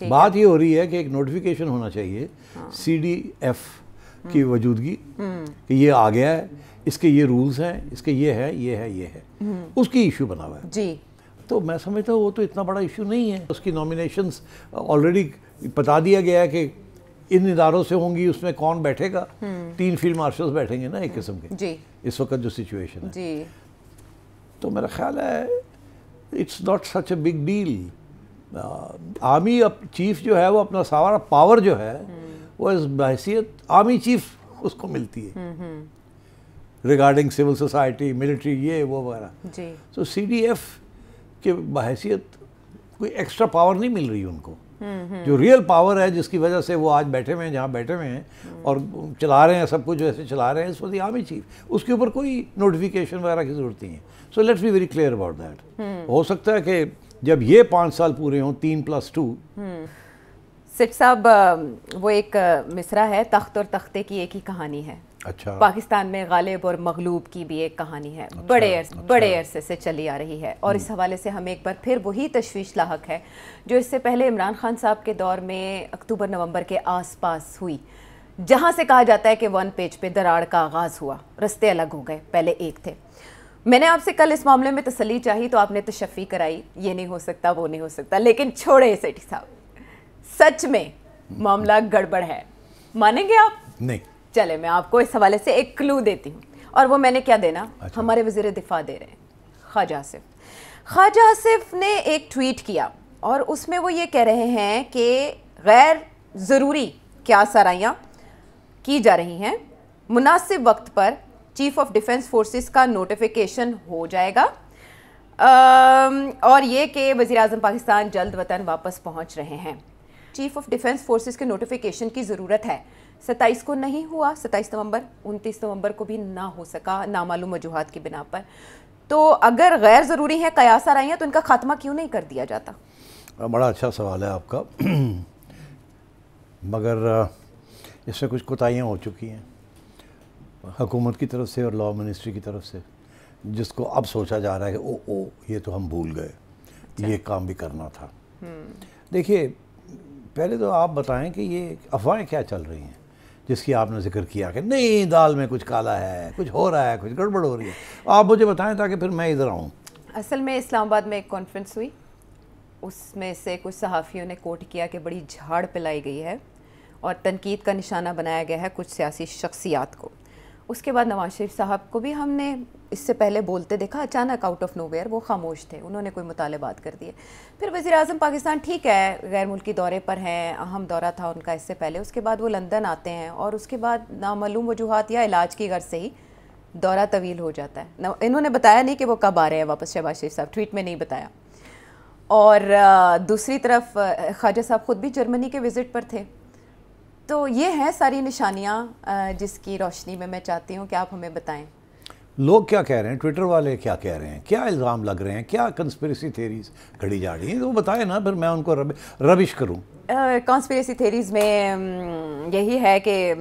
بات یہ ہو رہی ہے کہ ایک نوٹیفیکیشن ہونا چاہیے CDF کی وجودگی کہ یہ آ گیا ہے, اس کے یہ رولز ہیں, اس کے یہ ہے, یہ ہے, یہ ہے, اس کی ایشو بنا ہوا ہے. جی تو میں سمجھتا ہوں وہ تو اتنا بڑا ایشو نہیں ہے. اس کی نامینیشنز آلریڈی بتا دیا گیا ہے کہ ان اداروں سے ہوں گی, اس میں کون بیٹھے گا, 3 فیلڈ مارشلز بیٹھیں گے نا ایک قسم کے جی اس وقت جو سچویشن ہے. جی تو میرا خیال ہے it's not such a big deal. Army chief جو ہے وہ اپنا سارا پاور جو ہے وہ اس بحیثیت آرمی چیف اس کو ملتی ہے ریگارڈنگ سول سوسائٹی, ملٹری, یہ وہ وغیرہ. جی تو CDF کے بحیثیت کوئی ایکسٹرا پاور نہیں مل رہی ان کو. جو ریئل پاور ہے جس کی وجہ سے وہ آج بیٹھے ہوئے ہیں جہاں بیٹھے ہوئے ہیں اور چلا رہے ہیں سب کچھ ایسے چلا رہے ہیں, اس وقت آرمی چیف, اس کے اوپر کوئی نوٹیفیکیشن وغیرہ کی ضرورت نہیں ہے. So let's be very clear about that. ہو سکتا ہے کہ جب یہ 5 سال پورے ہوں 3+2. سٹ صاحب وہ ایک مصرع ہے, تخت اور تختے کی ایک ہی کہانی ہے. اچھا, پاکستان میں غالب اور مغلوب کی بھی ایک کہانی ہے, بڑے عرصے سے چلی آ رہی ہے, اور اس حوالے سے ہم ایک بار پھر وہی تشویش لاحق ہے جو اس سے پہلے عمران خان صاحب کے دور میں اکتوبر نومبر کے آس پاس ہوئی, جہاں سے کہا جاتا ہے کہ 1 پیج پہ دراڑ کا آغاز ہوا, رستے الگ ہو گئے, پہلے ایک تھے. میں نے آپ سے کل اس معاملے میں تسلی چاہی تو آپ نے تشفی کرائی, یہ نہیں ہو سکتا, وہ نہیں ہو سکتا, لیکن چھوڑے سیٹھی صاحب, سچ میں معاملہ گڑبڑ ہے, مانیں گے آپ؟ نہیں. چلے میں آپ کو اس حوالے سے ایک کلو دیتی ہوں, اور وہ میں نے کیا دینا, ہمارے وزیر دفاع دے رہے ہیں, خواجہ آصف. خواجہ آصف نے ایک ٹویٹ کیا اور اس میں وہ یہ کہہ رہے ہیں کہ غیر ضروری کیا سرائیاں کی جا رہی ہیں, مناسب وقت پر چیف آف ڈیفنس فورسز کا نوٹیفیکیشن ہو جائے گا, اور یہ کہ وزیر اعظم پاکستان جلد وطن واپس پہنچ رہے ہیں. چیف آف ڈیفنس فورسز کے نوٹیفیکیشن کی ضرورت ہے. 27 کو نہیں ہوا, 27 نومبر, 29 نومبر کو بھی نہ ہو سکا نامعلوم وجوہات کی بنا پر. تو اگر غیر ضروری ہے قیاس آرائیاں تو ان کا خاتمہ کیوں نہیں کر دیا جاتا؟ بڑا اچھا سوال ہے آپ کا, مگر اس میں کچھ کوتاہیاں ہو چکی ہیں حکومت کی طرف سے اور لاء منسٹری کی طرف سے, جس کو اب سوچا جا رہا ہے کہ یہ تو ہم بھول گئے, یہ کام بھی کرنا تھا. دیکھیے پہلے تو آپ بتائیں کہ یہ افواہیں کیا چل رہی ہیں جس کی آپ نے ذکر کیا کہ نہیں دال میں کچھ کالا ہے, کچھ ہو رہا ہے, کچھ گڑبڑ ہو رہی ہے. آپ مجھے بتائیں تاکہ پھر میں ادھر آؤں. اصل میں اسلام آباد میں ایک کانفرنس ہوئی, اس میں سے کچھ صحافیوں نے کوٹ کیا کہ بڑی جھاڑ پلائی گئی ہے اور تنقید کا نشانہ بنایا گیا ہے کچھ سیاسی شخصیات کو. اس کے بعد نواز شریف صاحب کو بھی ہم نے اس سے پہلے بولتے دیکھا, اچانک آؤٹ آف نو ویئر وہ خاموش تھے, انہوں نے کوئی مطالبات کر دیے. پھر وزیر اعظم پاکستان ٹھیک ہے غیر ملکی دورے پر ہیں, اہم دورہ تھا ان کا اس سے پہلے, اس کے بعد وہ لندن آتے ہیں اور اس کے بعد نامعلوم وجوہات یا علاج کی غرض سے ہی دورہ طویل ہو جاتا ہے. انہوں نے بتایا نہیں کہ وہ کب آ رہے ہیں واپس, شہباز شریف صاحب ٹویٹ میں نہیں بتایا. اور دوسری طرف خواجہ صاحب خود بھی جرمنی کے وزٹ پر تھے. تو یہ ہیں ساری نشانیاں جس کی روشنی میں چاہتی ہوں کہ آپ ہمیں بتائیں. لوگ کیا کہہ رہے ہیں, ٹویٹر والے کیا کہہ رہے ہیں, کیا الزام لگ رہے ہیں, کیا کنسپریسی تھیریز گھڑی جا رہی ہیں, تو وہ بتائیں نا, پھر میں ان کو ربش کروں. کانسپریسی تھیریز میں یہی ہے کہ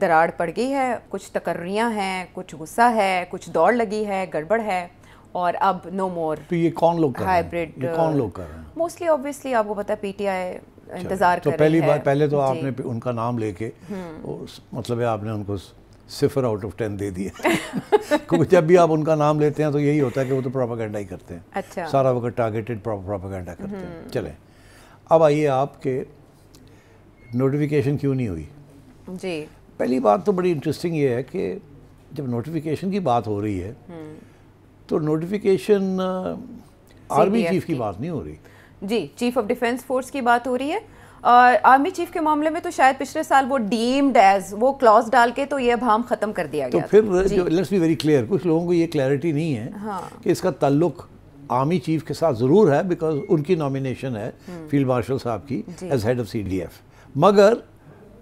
دراڑ پڑ گئی ہے, کچھ تقرریاں ہیں, کچھ غصہ ہے, کچھ دوڑ لگی ہے, گڑبڑ ہے, اور اب نو مور. تو یہ کون لوگ کر رہے ہیں, ہائیبرڈ یہ کون لوگ کر رہے ہیں؟ موسٹلی آبویسلی آپ کو پتہ ہے PTI انتظار کر رہی ہے. تو پہلی بات, پہلے تو آپ نے ان کا نام لے کے مطلب ہے آپ نے ان کو 0 out of 10 دے دیا. کیونکہ جب بھی آپ ان کا نام لیتے ہیں تو یہی ہوتا ہے کہ وہ تو پروپیگنڈا ہی کرتے ہیں. اچھا, سارا وقت ٹارگیٹڈ پروپیگنڈا کرتے ہیں. چلیں اب آئیے آپ کے نوٹیفیکیشن کیوں نہیں ہوئی. جی پہلی بات تو بڑی انٹرسٹنگ یہ ہے کہ جب نوٹیفیکیشن کی بات ہو رہی ہے تو نوٹیفیکیشن آرمی چیف کی بات نہیں ہو رہی. جی چیف آف ڈیفنس فورس کی بات ہو رہی ہے, اور آرمی چیف کے معاملے میں تو شاید پچھلے سال وہ ڈیمڈ ایز وہ کلاس ڈال کے تو یہ ابہام ختم کر دیا گیا. تو پھر لیٹس بی ویری کلیئر, کچھ لوگوں کو یہ کلیئرٹی نہیں ہے کہ اس کا تعلق آرمی چیف کے ساتھ ضرور ہے, بیکاز ان کی نامینیشن ہے فیلڈ مارشل صاحب کی ایز ہیڈ آف CDF. مگر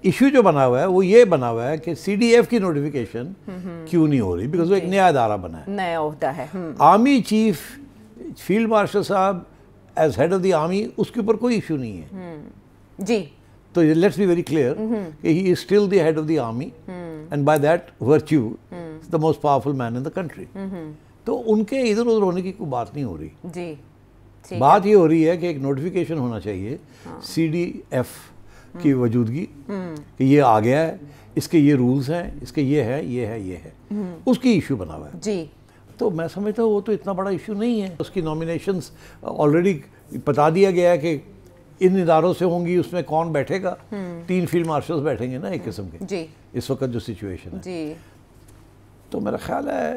ایشو جو بنا ہوا ہے وہ یہ بنا ہوا ہے کہ CDF کی نوٹیفیکیشن کیوں نہیں ہو رہی, بیکاز وہ ایک نیا ادارہ بنا ہے, نیا عہدہ ہے. آرمی چیف فیلڈ مارشل صاحب as head of the army, اس کے اوپر کوئی ایشو نہیں ہے. جی تو لیٹس بی ویری کلیئر کہ he is still the head of the army and by that virtue the most powerful man in the country. تو ان کے ادھر ادھر ہونے کی کوئی بات نہیں ہو رہی. جی بات یہ ہو رہی ہے کہ ایک نوٹیفیکیشن ہونا چاہیے CDF کی وجودگی کہ یہ آ گیا ہے, اس کے یہ رولز ہیں, اس کے یہ ہے, یہ ہے, یہ ہے, اس کی ایشو بنا ہوا ہے. جی تو میں سمجھتا ہوں وہ تو اتنا بڑا ایشو نہیں ہے. اس کی نامینیشنز آلریڈی بتا دیا گیا ہے کہ ان اداروں سے ہوں گی, اس میں کون بیٹھے گا, 3 فیلڈ مارشلز بیٹھیں گے نا ایک قسم کے جی اس وقت جو سچویشن ہے. جی تو میرا خیال ہے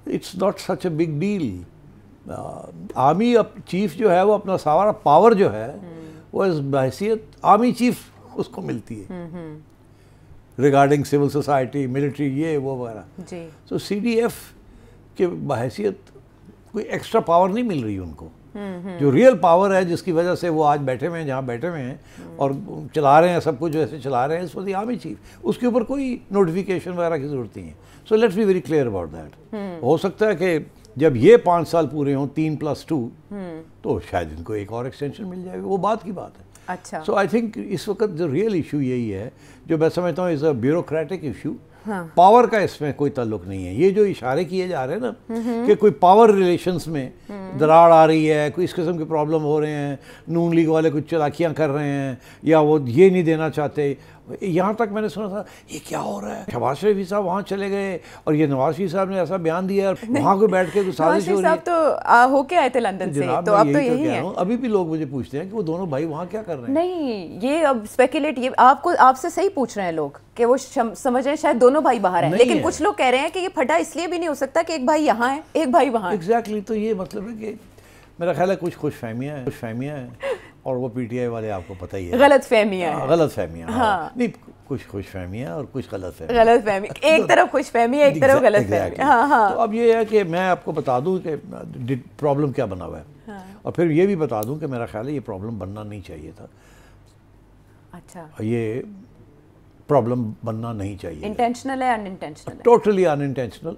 it's not such a big deal. Army chief جو ہے وہ اپنا سارا پاور جو ہے وہ اس بحیثیت آرمی چیف اس کو ملتی ہے ریگارڈنگ سول سوسائٹی, ملٹری, یہ وہ وغیرہ. جی تو CDF کے بحیثیت کوئی ایکسٹرا پاور نہیں مل رہی ان کو. جو ریئل پاور ہے جس کی وجہ سے وہ آج بیٹھے ہوئے ہیں جہاں بیٹھے ہوئے ہیں اور چلا رہے ہیں سب کچھ جیسے چلا رہے ہیں, اس وقت آرمی چیف, اس کے اوپر کوئی نوٹیفیکیشن وغیرہ کی ضرورت نہیں ہے. So let's be very clear about that. ہو سکتا ہے کہ جب یہ 5 سال پورے ہوں 3+2 تو شاید ان کو ایک اور ایکسٹینشن مل جائے, وہ بات کی بات ہے. اچھا سو آئی تھنک اس وقت جو ریئل ایشو یہی ہے جو میں سمجھتا ہوں از اے بیوروکریٹک ایشو. پاور کا اس میں کوئی تعلق نہیں ہے. یہ جو اشارے کیے جا رہے ہیں نا کہ کوئی پاور ریلیشنز میں دراڑ آ رہی ہے, کوئی اس قسم کے پرابلم ہو رہے ہیں, نون لیگ والے کچھ چلاکیاں کر رہے ہیں یا وہ یہ نہیں دینا چاہتے, یہاں تک میں نے سنا تھا یہ کیا ہو رہا ہے. شہباز شریف صاحب وہاں چلے گئے اور یہ نواز شریف صاحب نے ایسا بیان دیا اور وہاں کوئی بیٹھ کے سازش ہو رہی ہے. تو ہو کے آئے تھے لندن سے, تو اب تو یہی ہے. ابھی بھی لوگ مجھے پوچھتے ہیں کہ وہ دونوں بھائی وہاں کیا کر رہے ہیں. نہیں, یہ اب اسپیکولیٹ, یہ آپ سے صحیح پوچھ رہے ہیں لوگ کہ وہ سمجھ رہے ہیں شاید دونوں بھائی باہر ہیں, لیکن کچھ لوگ کہہ رہے ہیں کہ یہ پھٹا اس لیے بھی نہیں ہو سکتا کہ ایک بھائی یہاں ہے ایک بھائی وہاں ہے. ایگزیکٹلی. تو یہ مطلب ہے کہ میرا خیال ہے کچھ خوش فہمیاں ہیں اور وہ PTI والے آپ کو پتہ ہی ہے غلط فہمیاں نہیں, کچھ خوش فہمیاں اور کچھ غلط فہمی, ایک طرف خوش فہمی ہے ایک طرف غلط فہمی. تو اب یہ ہے کہ میں آپ کو بتا دوں کہ پرابلم کیا بنا ہوا ہے اور پھر یہ بھی بتا دوں کہ میرا خیال ہے یہ پرابلم بننا نہیں چاہیے تھا. اچھا, یہ پرابلم بننا نہیں چاہیے. انٹینشنل ہے unintentional? Totally unintentional,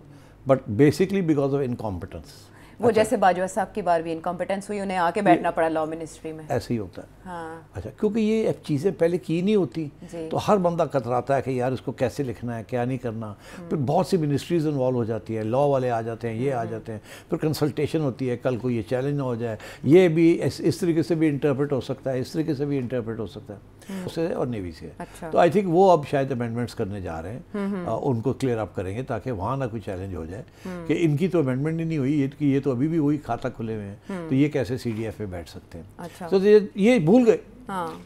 but basically because of incompetence. وہ جیسے باجوہ صاحب کی بار بھی انکمپٹنس ہوئی, انہیں آ کے بیٹھنا پڑا لا منسٹری میں. ایسے ہی ہوتا ہے. اچھا, کیونکہ یہ چیزیں پہلے کی نہیں ہوتی تو ہر بندہ کتراتا ہے کہ یار اس کو کیسے لکھنا ہے, کیا نہیں کرنا. پھر بہت سی منسٹریز انوالو ہو جاتی ہیں, لا والے آ جاتے ہیں, یہ آ جاتے ہیں, پھر کنسلٹیشن ہوتی ہے, کل کو یہ چیلنج نہ ہو جائے, یہ بھی اس طریقے سے بھی انٹرپریٹ ہو سکتا ہے, اس طریقے سے بھی انٹرپریٹ ہو سکتا ہے, اس سے اور نیوی سے. تو آئی تھنک وہ اب شاید امینڈمنٹس کرنے جا رہے ہیں, ان کو کلیئر اپ کریں گے تاکہ وہاں نہ کوئی چیلنج ہو جائے کہ ان کی تو امینڈمنٹ ہی نہیں ہوئی, یہ تو ابھی بھی وہی کھاتا کھلے ہوئے ہیں, تو یہ کیسے CDF میں بیٹھ سکتے ہیں. تو یہ بھول گئے,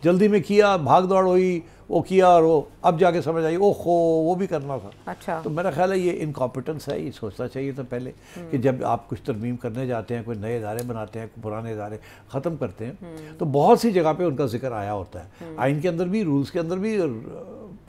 جلدی میں کیا, بھاگ دوڑ ہوئی, وہ کیا اور وہ اب جا کے سمجھ آئی او ہو وہ بھی کرنا تھا. اچھا, تو میرا خیال ہے یہ انکمپٹنس ہے. یہ سوچنا چاہیے تھا پہلے کہ جب آپ کچھ ترمیم کرنے جاتے ہیں, کوئی نئے ادارے بناتے ہیں, پرانے ادارے ختم کرتے ہیں, تو بہت سی جگہ پہ ان کا ذکر آیا ہوتا ہے, آئین کے اندر بھی, رولز کے اندر بھی, اور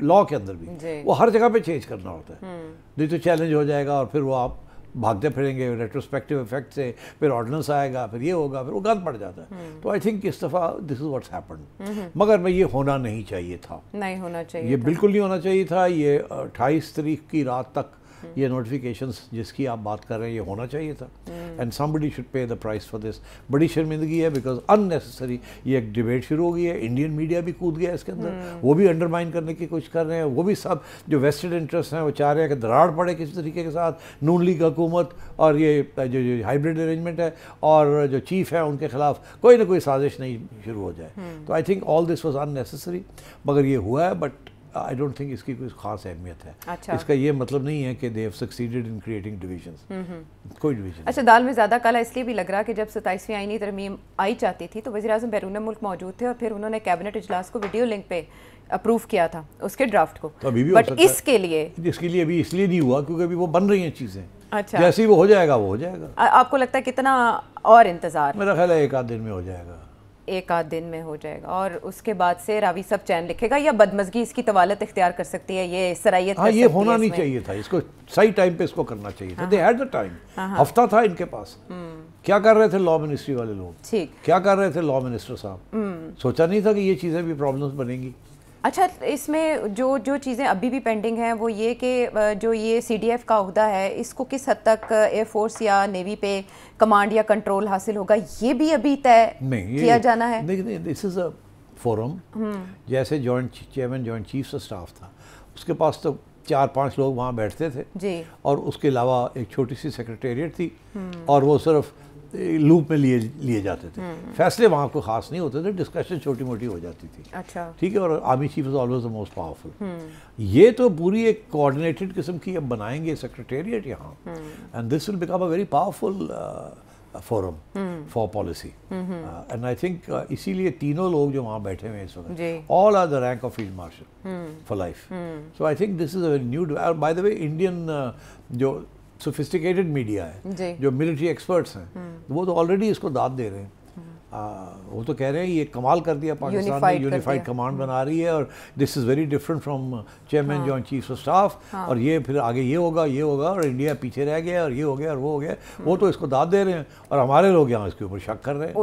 لا کے اندر بھی. وہ ہر جگہ پہ چینج کرنا ہوتا ہے, نہیں تو چیلنج ہو جائے گا اور پھر وہ آپ بھاگتے پھریں گے ریٹروسپیکٹیو ایفیکٹ سے, پھر آرڈیننس آئے گا, پھر یہ ہوگا, پھر وہ گند پڑ جاتا ہے. تو آئی تھنک اس دفعہ دس از واٹس ہیپنڈ. مگر یہ ہونا نہیں چاہیے تھا, نہیں ہونا چاہیے, یہ بالکل نہیں ہونا چاہیے تھا. یہ 28 تاریخ کی رات تک یہ نوٹیفیکیشنز جس کی آپ بات کر رہے ہیں یہ ہونا چاہیے تھا. And somebody should pay the price for this. بڑی شرمندگی ہے بیکاز unnecessary یہ ایک ڈیبیٹ شروع ہو گئی ہے, انڈین میڈیا بھی کود گیا اس کے اندر, وہ بھی انڈرمائن کرنے کی کوشش کر رہے ہیں. وہ بھی سب جو ویسٹڈ انٹرسٹ ہیں وہ چاہ رہے ہیں کہ دراڑ پڑے کسی طریقے کے ساتھ نون لیگ حکومت اور یہ جو ہائیبریڈ ارینجمنٹ ہے اور جو چیف ہیں ان کے خلاف کوئی نہ کوئی سازش نہیں شروع ہو جائے. تو I think all this was unnecessary. مگر یہ ہوا ہے, بٹ I don't think اس کی کوئی خاص اہمیت ہے. اس کا یہ مطلب نہیں ہے کہ they have succeeded in creating divisions. کوئی ڈویژن. اچھا, دال میں زیادہ کالا اس لیے بھی لگ رہا کہ جب 27ویں آئینی ترمیم آئی چاہتی تھی تو وزیر اعظم بیرون ملک موجود تھے اور پھر انہوں نے کیبنٹ اجلاس کو ویڈیو لنک پہ اپروو کیا تھا اس کے ڈرافٹ کو, بٹ اس کے لیے ابھی اس لیے نہیں ہوا کیونکہ ابھی وہ بن رہی ہیں چیزیں. اچھا, جیسے ہی وہ ہو جائے گا وہ ہو جائے گا. آپ کو لگتا ہے کتنا اور انتظار؟ میرا خیال ہے 1 آدھ دن میں ہو جائے گا. 1 آدھ دن میں ہو جائے گا, اور اس کے بعد سے راوی صاحب چین لکھے گا یا بدمزگی اس کی طوالت اختیار کر سکتی ہے, یہ صلاحیت کر سکتی ہے؟ یہ ہونا نہیں چاہیے تھا, اس کو صحیح ٹائم پہ اس کو کرنا چاہیے تھا. they had the time. ہفتہ تھا ان کے پاس. کیا کر رہے تھے لا منسٹری والے لوگ, کیا کر رہے تھے لا منسٹر صاحب, سوچا نہیں تھا کہ یہ چیزیں بھی پرابلمس بنیں گی. اچھا, اس میں جو چیزیں ابھی بھی پینڈنگ ہیں وہ یہ کہ جو یہ CDF کا عہدہ ہے اس کو کس حد تک ایئر فورس یا نیوی پہ کمانڈ یا کنٹرول حاصل ہوگا, یہ بھی ابھی طے کیا جانا ہے. نہیں, دس از اے فورم. جیسے chairman joint chiefs of staff تھا, اس کے پاس تو 4-5 لوگ وہاں بیٹھتے تھے, اور اس کے علاوہ ایک چھوٹی سی سیکریٹریٹ تھی, اور وہ صرف لوپ میں لیے جاتے تھے. فیصلے وہاں کوئی خاص نہیں ہوتے تھے, ڈسکشن چھوٹی موٹی ہو جاتی تھی. اچھا ٹھیک ہے, اور army chief is always the most powerful. یہ تو پوری ایک کوآرڈینیٹڈ قسم کی اب بنائیں گے سیکریٹریٹ یہاں, and this will become a very powerful forum for policy. And I think اسی لیے تینوں لوگ جو وہاں بیٹھے ہوئے ہیں اس وقت, all are the rank of field marshal for life. So I think this is a new. By the way Indian جو سوفسٹیکیٹڈ میڈیا ہے, جو ملٹری ایکسپرٹس ہیں, وہ تو آلریڈی اس کو داد دے رہے ہیں. وہ تو کہہ رہے ہیں یہ کمال کر دیا پاکستان نے, یونیفائڈ کمانڈ بنا رہی ہے, اور this is very different from chairman joint chiefs of staff, اور یہ پھر آگے یہ ہوگا اور انڈیا پیچھے رہ گیا اور یہ ہو گیا اور وہ ہو گیا. وہ تو اس کو داد دے رہے ہیں, اور ہمارے لوگ یہاں اس کے اوپر شک کر رہے ہیں.